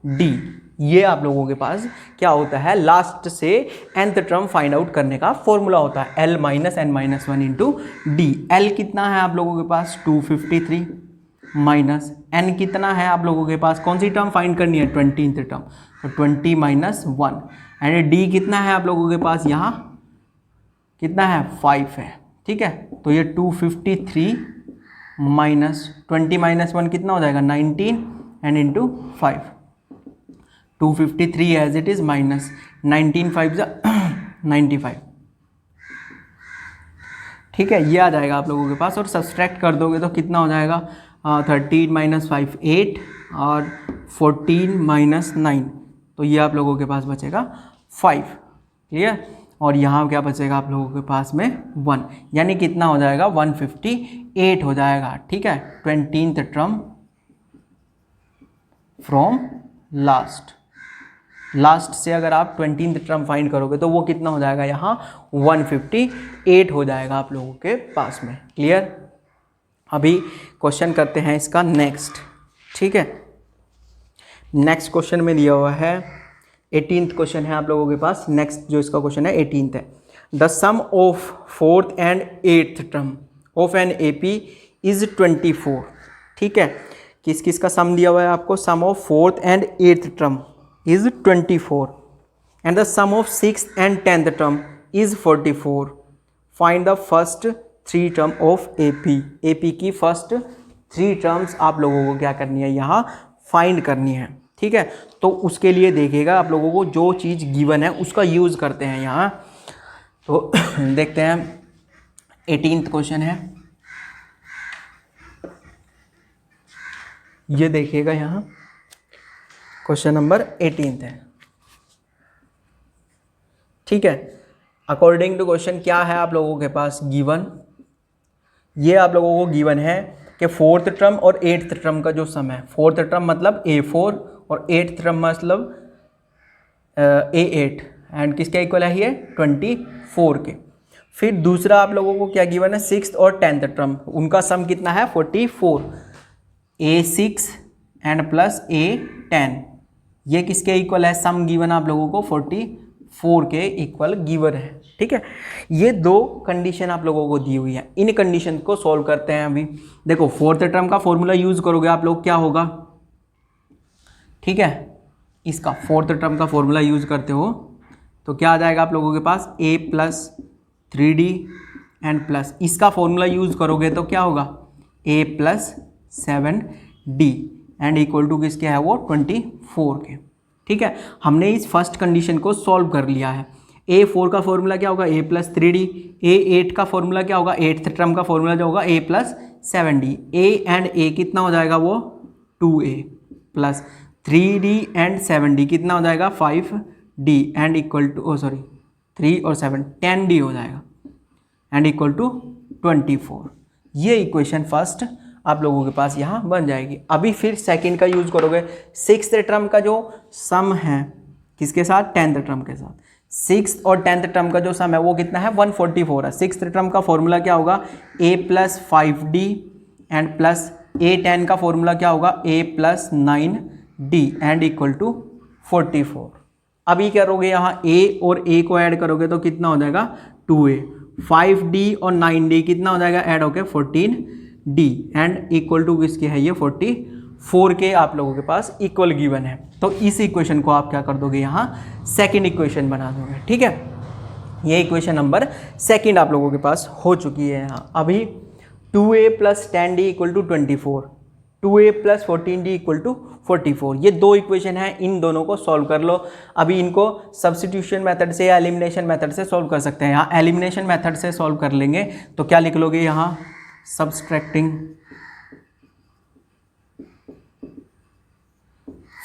D. ये आप लोगों के पास क्या होता है लास्ट से nth टर्म फाइंड आउट करने का फॉर्मूला होता है L minus n minus 1 into D. L कितना है आप लोगों के पास 253 माइनस n कितना है आप लोगों के पास, कौन सी टर्म फाइंड करनी है 20th टर्म, तो 20 माइनस 1, एंड डी कितना है आप लोगों के पास यहाँ कितना है 5 है, ठीक है। तो ये 253 माइनस 20 माइनस 1 कितना हो जाएगा 19 and into 5, 253 as it is minus 19 5 95, ठीक है। ये आ जाएगा आप लोगों के पास, और सब्सट्रैक्ट कर दोगे तो कितना हो जाएगा 13 माइनस 5 8 और 14 माइनस 9, तो ये आप लोगों के पास बचेगा 5, क्लियर। और यहाँ क्या बचेगा आप लोगों के पास में 1, यानी कितना हो जाएगा 158 हो जाएगा, ठीक है। 20th term from last, last से अगर आप 20th टर्म फाइंड करोगे तो वो कितना हो जाएगा यहाँ 158 हो जाएगा आप लोगों के पास में, क्लियर। अभी क्वेश्चन करते हैं इसका नेक्स्ट, ठीक है। नेक्स्ट क्वेश्चन में दिया हुआ है 18th क्वेश्चन है आप लोगों के पास, नेक्स्ट जो इसका क्वेश्चन है 18th है। The sum of 4th and 8th term of an AP is 24, ठीक है। किस किस का सम दिया हुआ है आपको, sum of 4th and 8th term is 24 and the sum of 6th and 10th term is 44, find the first 3 term of AP की फर्स्ट 3 टर्म्स आप लोगों को क्या करनी है यहाँ फाइंड करनी है, ठीक है। तो उसके लिए देखिएगा आप लोगों को जो चीज़ गिवन है उसका यूज़ करते हैं यहाँ। तो देखते हैं 18th क्वेश्चन है, ये देखिएगा यहाँ क्वेश्चन नंबर 18th है, ठीक है। अकॉर्डिंग टू क्वेश्चन क्या है आप लोगों के पास गिवन, ये आप लोगों को गिवन है कि 4th टर्म और 8th टर्म का जो सम है, 4th टर्म मतलब A4 और 8th टर्म मतलब A8, एंड किसके इक्वल है ये 24 के। फिर दूसरा आप लोगों को क्या गिवन है 6th और 10th टर्म, उनका सम कितना है 44, A6 एंड प्लस A10, ये किसके इक्वल है, सम गिवन आप लोगों को 44 के इक्वल गिवन है, ठीक है। ये 2 कंडीशन आप लोगों को दी हुई है, इन कंडीशन को सॉल्व करते हैं। अभी देखो 4th टर्म का फॉर्मूला यूज करोगे आप लोग, क्या होगा, ठीक है, इसका 4th टर्म का फॉर्मूला यूज करते हो तो क्या आ जाएगा आप लोगों के पास A plus 3D and plus इसका फॉर्मूला यूज करोगे तो क्या होगा A plus 7D and equal to किसके है वो 24 के, ठीक है। हमने इस फर्स्ट कंडीशन को सॉल्व कर लिया है। A4 का फॉर्मूला क्या होगा A प्लस 3D, A8 का फॉर्मूला क्या होगा 8th टर्म का फॉर्मूला जो होगा A plus 7D, A and A कितना हो जाएगा वो 2A plus 3D and 7D कितना हो जाएगा 5D एंड इक्वल टू 3 और 7 10D हो जाएगा एंड इक्वल टू 24। ये इक्वेशन फर्स्ट आप लोगों के पास यहाँ बन जाएगी। अभी फिर सेकंड का यूज करोगे, 6th टर्म का जो सम है किसके साथ 10th टर्म के साथ, 6th और 10th टर्म का जो सम है वो कितना है 144 है। 6th टर्म का फॉर्मूला क्या होगा A plus 5D and plus A10 का फॉर्मूला क्या होगा A plus 9D and equal to 44। अभी क्या करोगे यहाँ A और A को ऐड करोगे तो कितना हो जाएगा 2A, 5D और 9D कितना हो जाएगा ऐड होके 14 डी एंड इक्वल टू किसके है ये 44 के आप लोगों के पास इक्वल गिवन है। तो इस इक्वेशन को आप क्या कर दोगे यहाँ सेकंड इक्वेशन बना दोगे। ठीक है, ये इक्वेशन नंबर सेकंड आप लोगों के पास हो चुकी है। यहाँ अभी 2a plus 10d equal to 24, 2a plus 14d equal to 44, ये दो इक्वेशन है, इन दोनों को सॉल्व कर लो। अभी इनको सब्स्टिट्यूशन मेथड से या एलिमिनेशन मेथड से सॉल्व कर सकते हैं। यहाँ एलिमिनेशन मेथड से सॉल्व कर लेंगे तो क्या लिख लोगे यहाँ, सब्सट्रैक्टिंग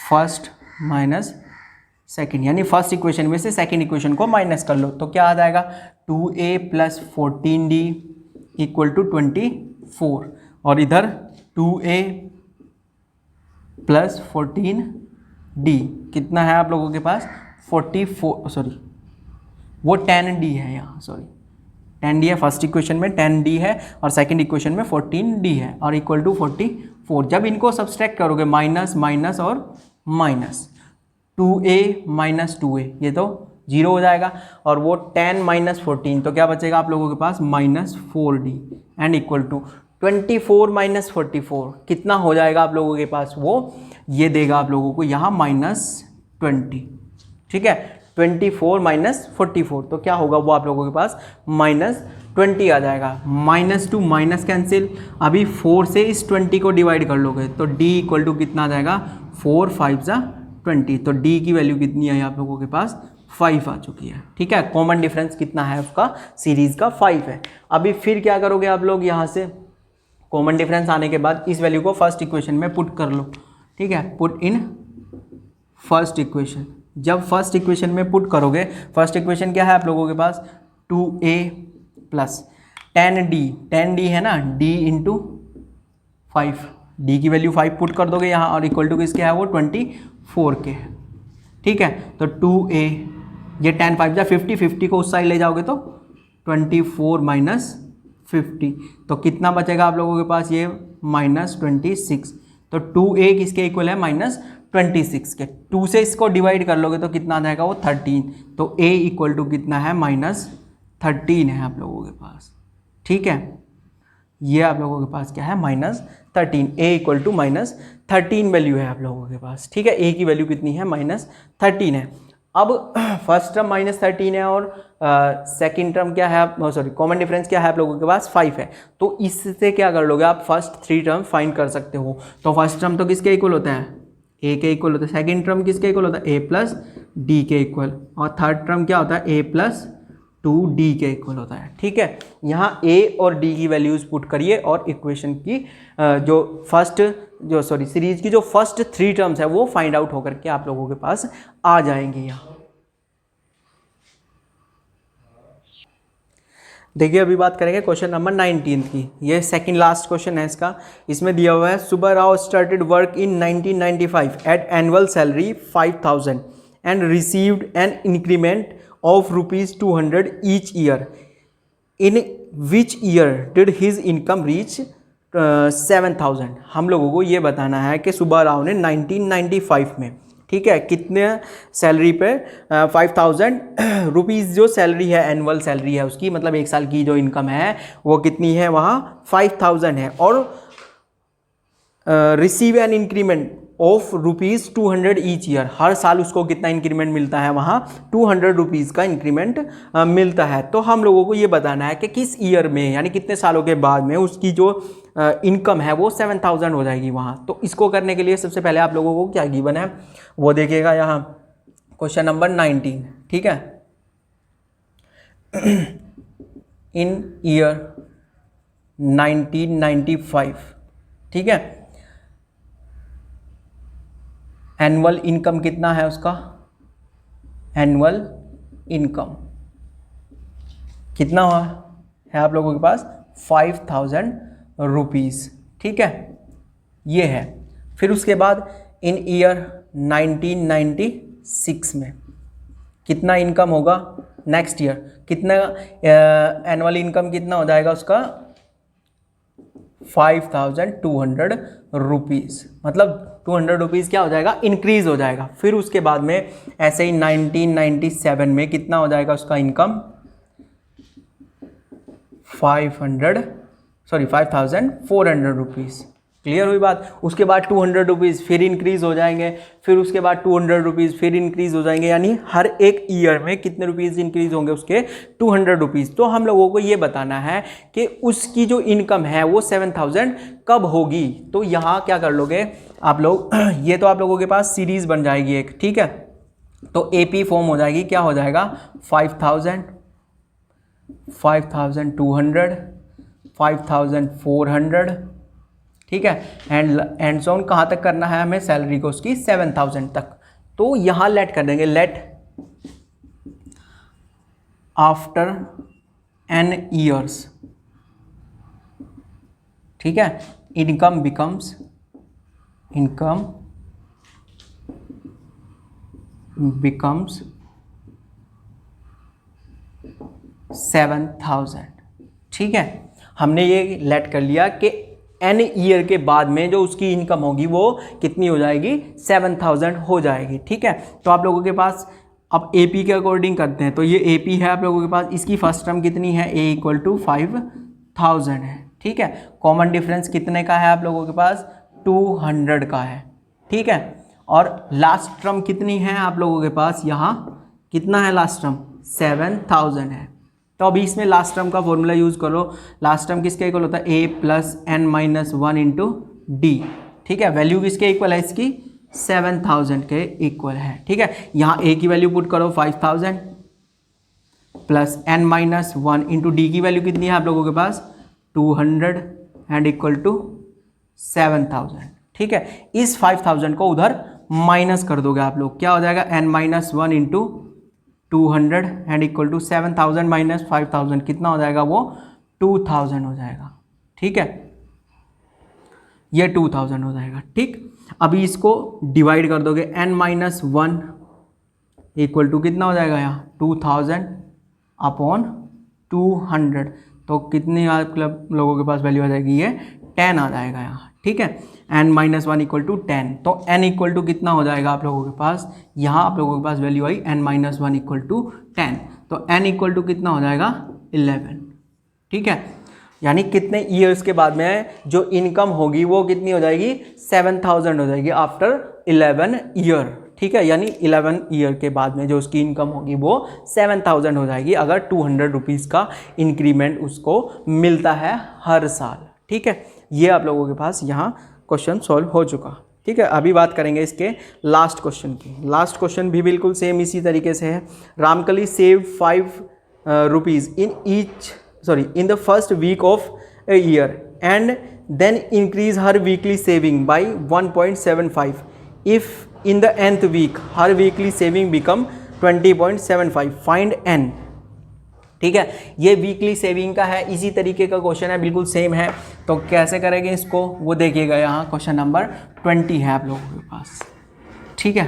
फर्स्ट माइनस सेकेंड, यानी फर्स्ट इक्वेशन में से सेकेंड इक्वेशन को माइनस कर लो तो क्या आ जाएगा 2a plus 14d equal to 24, और इधर 2a प्लस 14d कितना है आप लोगों के पास 44, सॉरी वो 10d है यहाँ, सॉरी 10d है, फर्स्ट इक्वेशन में 10d है और सेकंड इक्वेशन में 14d है, और इक्वल टू 44। जब इनको सब्सट्रैक्ट करोगे माइनस माइनस और माइनस, 2a माइनस 2a ये तो जीरो हो जाएगा, और वो 10 माइनस 14 तो क्या बचेगा आप लोगों के पास minus 4d and equal to 24 minus 44 कितना हो जाएगा आप लोगों के पास, वो ये देगा आप लोगों को यहाँ -20। ठीक है, 24 माइनस 44 तो क्या होगा वो आप लोगों के पास -20 आ जाएगा। माइनस टू माइनस कैंसिल, अभी 4 से इस 20 को डिवाइड कर लोगे तो d इक्वल टू कितना आ जाएगा 4 5 जा 20, तो d की वैल्यू कितनी है आप लोगों के पास 5 आ चुकी है। ठीक है, कॉमन डिफरेंस कितना है उसका सीरीज़ का 5 है। अभी फिर क्या करोगे आप लोग, यहाँ से कॉमन डिफरेंस आने के बाद इस वैल्यू को फर्स्ट इक्वेशन में पुट कर लो। ठीक है, पुट इन फर्स्ट इक्वेशन। जब फर्स्ट इक्वेशन में पुट करोगे, फर्स्ट इक्वेशन क्या है आप लोगों के पास 2a प्लस 10d है ना, d इंटू 5, d की वैल्यू 5 पुट कर दोगे यहाँ, और इक्वल टू किसके है वो 24 के है। ठीक है, तो 2a ये 10 5 जा 50, 50 को उस साइड ले जाओगे तो 24 माइनस 50 तो कितना बचेगा आप लोगों के पास ये -26, तो 2a किसके इक्वल है -26 के, 2 से इसको डिवाइड कर लोगे तो कितना आ जाएगा वो 13, तो a इक्वल टू कितना है -13 है आप लोगों के पास। ठीक है, ये आप लोगों के पास क्या है -13, a इक्वल टू -13 वैल्यू है आप लोगों के पास। ठीक है, a की वैल्यू कितनी है -13 है। अब फर्स्ट टर्म -13 है और सेकंड टर्म क्या है, सॉरी कॉमन डिफरेंस क्या है आप लोगों के पास 5 है, तो इससे क्या कर लोगे आप फर्स्ट 3 टर्म फाइंड कर सकते हो। तो फर्स्ट टर्म तो किसके इक्वल होता है a के इक्वल होता है, सेकंड टर्म किसके इक्वल होता है a प्लस d के इक्वल, और थर्ड टर्म क्या होता है a प्लस 2d के इक्वल होता है। ठीक है, यहाँ a और d की वैल्यूज पुट करिए और इक्वेशन की सीरीज की जो फर्स्ट 3 टर्म्स है वो फाइंड आउट होकर के आप लोगों के पास आ जाएंगी। यहाँ देखिए, अभी बात करेंगे क्वेश्चन नंबर 19 की। ये सेकंड लास्ट क्वेश्चन है इसका। इसमें दिया हुआ है Subba Rao started work in 1995 at annual salary 5000 and received an increment of ₹200 each year. In which year did his income reach 7000? हम लोगों को ये बताना है कि सुब्बा राव ने 1995 में, ठीक है, कितने सैलरी पे 5000 रुपीज़ जो सैलरी है, एनुअल सैलरी है उसकी, मतलब एक साल की जो इनकम है वो कितनी है वहाँ 5000 है, और receive an increment of ₹200 each year, हर साल उसको कितना इंक्रीमेंट मिलता है वहाँ 200 रुपीज़ का इंक्रीमेंट मिलता है। तो हम लोगों को ये बताना है कि किस ईयर में, यानी कितने सालों के बाद में उसकी जो इनकम है वो 7000 हो जाएगी वहाँ। तो इसको करने के लिए सबसे पहले आप लोगों को क्या गिवन है वो देखिएगा यहाँ क्वेश्चन नंबर 19। ठीक है, इन ईयर 1995, ठीक है, एनुअल इनकम कितना है उसका, एनुअल इनकम कितना है आप लोगों के पास 5000 रुपीज़। ठीक है, ये है। फिर उसके बाद इन ईयर 1996 में कितना इनकम होगा, नेक्स्ट ईयर कितना एनुअल इनकम कितना हो जाएगा उसका 5200 रुपीज़, मतलब 200 रुपीज़ क्या हो जाएगा, इंक्रीज़ हो जाएगा। फिर उसके बाद में ऐसे ही 1997 में कितना हो जाएगा उसका इनकम 500 सॉरी 5400 रुपीज़। क्लियर हुई बात। उसके बाद 200 रुपीज़ फिर इंक्रीज़ हो जाएंगे, फिर उसके बाद 200 रुपीज़ फिर इंक्रीज़ हो जाएंगे, यानी हर एक ईयर में कितने रुपीज़ इंक्रीज़ होंगे उसके 200 रुपीज़। तो हम लोगों को ये बताना है कि उसकी जो इनकम है वो 7000 कब होगी। तो यहाँ क्या कर लोगे आप लोग ये तो आप लोगों के पास सीरीज़ बन जाएगी एक, ठीक है। तो AP फॉर्म हो जाएगी, क्या हो जाएगा 5000, 5200, 5400, ठीक है। एंड सो ऑन कहाँ तक करना है हमें सैलरी को उसकी 7000 तक। तो यहाँ लेट कर देंगे, लेट आफ्टर n ईयर्स, ठीक है, इनकम बिकम्स 7000, ठीक है। हमने ये लेट कर लिया कि n ईयर के बाद में जो उसकी इनकम होगी वो कितनी हो जाएगी 7000 हो जाएगी, ठीक है। तो आप लोगों के पास अब AP के अकॉर्डिंग करते हैं। तो ये AP है आप लोगों के पास, इसकी फर्स्ट टर्म कितनी है A = 5000 है, ठीक है। कॉमन डिफरेंस कितने का है आप लोगों के पास 200 का है, ठीक है। और लास्ट टर्म कितनी है आप लोगों के पास, यहाँ कितना है लास्ट टर्म 7000 है। तो अभी इसमें लास्ट टर्म का फॉर्मूला यूज़ करो। लास्ट टर्म किसके इक्वल होता है A + n-1 × D, ठीक है। वैल्यू किसके इक्वल है इसकी 7000 के इक्वल है, ठीक है। यहाँ A की वैल्यू पुट करो 5000 + n-1 × D की वैल्यू कितनी है आप लोगों के पास 200 एंड इक्वल टू 7000, ठीक है। इस 5000 को उधर माइनस कर दोगे आप लोग, क्या हो जाएगा n-1 × 200 एंड इक्वल टू 7000 - 5000 कितना हो जाएगा वो 2000 हो जाएगा, ठीक है। ये 2000 हो जाएगा, ठीक। अभी इसको डिवाइड कर दोगे n-1 इक्वल टू कितना हो जाएगा यहाँ 2000/200, तो कितनी आप लोगों के पास वैल्यू आ जाएगी ये 10 आ जाएगा यहाँ, ठीक है। n-1 इक्वल टू 10, तो n इक्वल टू कितना हो जाएगा आप लोगों के पास, यहाँ आप लोगों के पास value I n-1 equal to 10, तो n इक्वल टू कितना हो जाएगा 11, ठीक है। यानी कितने ईयर्स के बाद में जो इनकम होगी वो कितनी हो जाएगी 7000 हो जाएगी आफ्टर 11 ईयर, ठीक है। यानी 11 ईयर के बाद में जो उसकी इनकम होगी वो 7000 हो जाएगी अगर 200 रुपीज़ का इंक्रीमेंट उसको मिलता है हर साल, ठीक है। ये आप लोगों के पास यहाँ क्वेश्चन सॉल्व हो चुका, ठीक है। अभी बात करेंगे इसके लास्ट क्वेश्चन की। लास्ट क्वेश्चन भी बिल्कुल सेम इसी तरीके से है। Ramkali save 5 rupees in the first week of a year and then increase her weekly saving by 1.75 if in the nth week her weekly saving become 20.75, find n, ठीक है। ये वीकली सेविंग का है, इसी तरीके का क्वेश्चन है, बिल्कुल सेम है। तो कैसे करेंगे इसको वो देखिएगा, यहाँ क्वेश्चन नंबर 20 है आप लोगों के पास, ठीक है।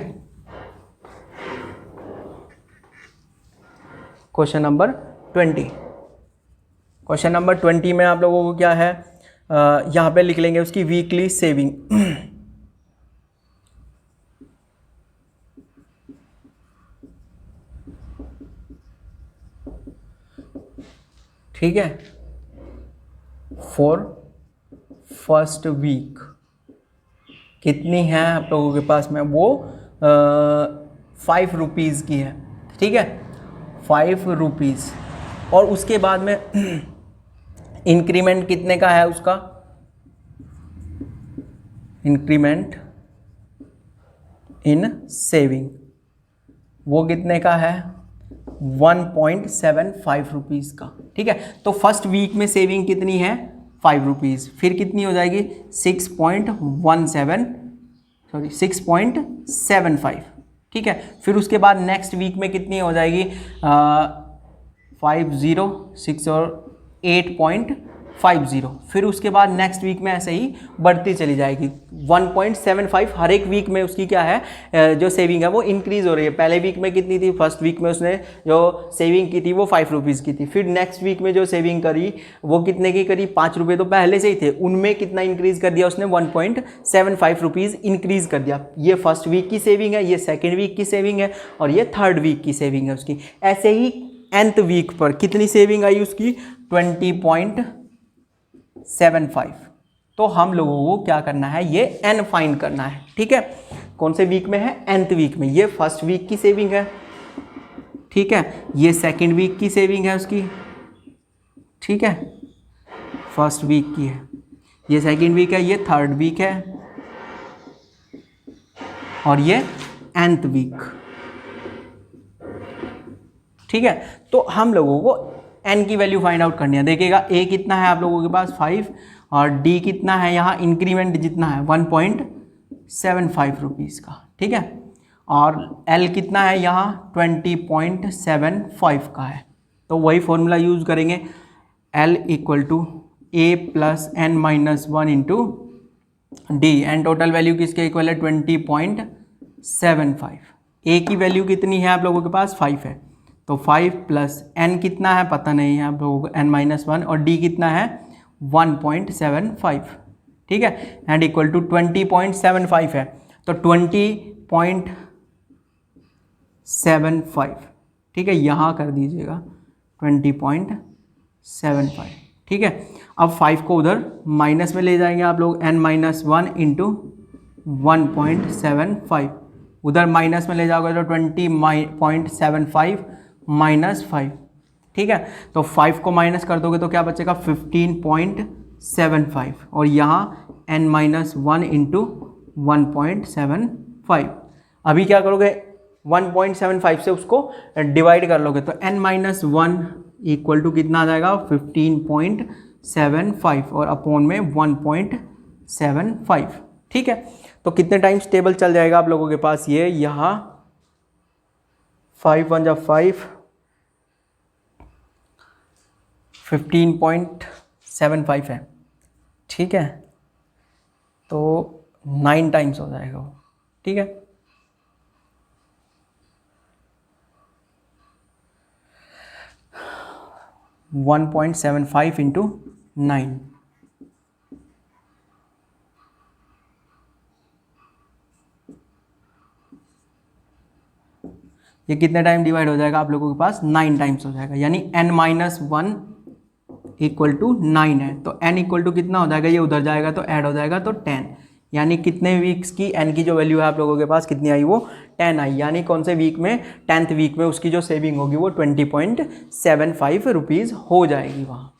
क्वेश्चन नंबर 20, क्वेश्चन नंबर 20 में आप लोगों को क्या है यहाँ पे लिख लेंगे उसकी वीकली सेविंग ठीक है, फॉर फर्स्ट वीक कितनी है आप लोगों के पास में वो 5 रुपीज़ की है, ठीक है, 5 रुपीज़। और उसके बाद में इंक्रीमेंट कितने का है उसका, इंक्रीमेंट इन सेविंग वो कितने का है 1.75 रुपीज़ का, ठीक है। तो फर्स्ट वीक में सेविंग कितनी है 5 रुपीज़, फिर कितनी हो जाएगी 6.75, ठीक है। फिर उसके बाद नेक्स्ट वीक में कितनी हो जाएगी 5 0 6 और 8.50, फिर उसके बाद नेक्स्ट वीक में ऐसे ही बढ़ती चली जाएगी 1.75। हर एक वीक में उसकी क्या है जो सेविंग है वो इंक्रीज़ हो रही है। पहले वीक में कितनी थी, फर्स्ट वीक में उसने जो सेविंग की थी वो 5 रुपीज़ की थी, फिर नेक्स्ट वीक में जो सेविंग करी वो कितने की करी 5 रुपये तो पहले से ही थे, उनमें कितना इंक्रीज़ कर दिया उसने 1.75 रुपीज़ इंक्रीज़ कर दिया। ये फर्स्ट वीक की सेविंग है, ये सेकेंड वीक की सेविंग है और ये थर्ड वीक की सेविंग है उसकी। ऐसे ही nth वीक पर कितनी सेविंग आई उसकी 75। तो हम लोगों को क्या करना है, ये n फाइंड करना है, ठीक है। कौन से वीक में है, nth वीक में। ये फर्स्ट वीक की सेविंग है, ठीक है। ये सेकंड वीक की सेविंग है उसकी, ठीक है, फर्स्ट वीक की है। ये सेकंड वीक है, ये थर्ड वीक है, और ये nth वीक, ठीक है। तो हम लोगों को n की वैल्यू फाइंड आउट करनी है। देखिएगा a कितना है आप लोगों के पास 5, और d कितना है, यहाँ इंक्रीमेंट जितना है 1.75 रुपीज़ का, ठीक है। और l कितना है, यहाँ 20.75 का है। तो वही फॉर्मूला यूज़ करेंगे, l equal to a plus n minus 1 into D. And total value किसके इक्वल है, 20.75। a की वैल्यू कितनी है आप लोगों के पास, 5 है। तो 5 प्लस n कितना है पता नहीं है आप लोगों को, n माइनस 1, और d कितना है 1.75, ठीक है। एंड इक्वल टू 20.75 है, तो 20.75, ठीक है, यहाँ कर दीजिएगा 20.75, ठीक है। अब 5 को उधर माइनस में ले जाएंगे आप लोग, n माइनस 1 इंटू 1.75, उधर माइनस में ले जाओगे तो 20.75 माइनस 5, ठीक है। तो 5 को माइनस कर दोगे तो क्या बचेगा, 15.75, और यहाँ n माइनस 1 इंटू 1.75। अभी क्या करोगे, 1.75 से उसको डिवाइड कर लोगे तो n माइनस 1 इक्वल टू कितना आ जाएगा, 15.75, और अपॉन में 1.75, ठीक है। तो कितने टाइम्स टेबल चल जाएगा आप लोगों के पास, ये यहाँ 5 1 जा 5, 15.75 है, ठीक है। तो 9 टाइम्स हो जाएगा वो, ठीक है। वन 1.75 इंटू 9, ये कितने टाइम डिवाइड हो जाएगा आप लोगों के पास, 9 टाइम्स हो जाएगा। यानी n माइनस 1 इक्वल टू 9 है, तो n इक्वल टू कितना हो जाएगा, ये उधर जाएगा तो ऐड हो जाएगा तो 10। यानी कितने वीक्स की n की जो वैल्यू है आप लोगों के पास कितनी आई, वो 10 आई। यानी कौन से वीक में, 10th वीक में उसकी जो सेविंग होगी वो 20.75 रुपीज़ हो जाएगी वहाँ।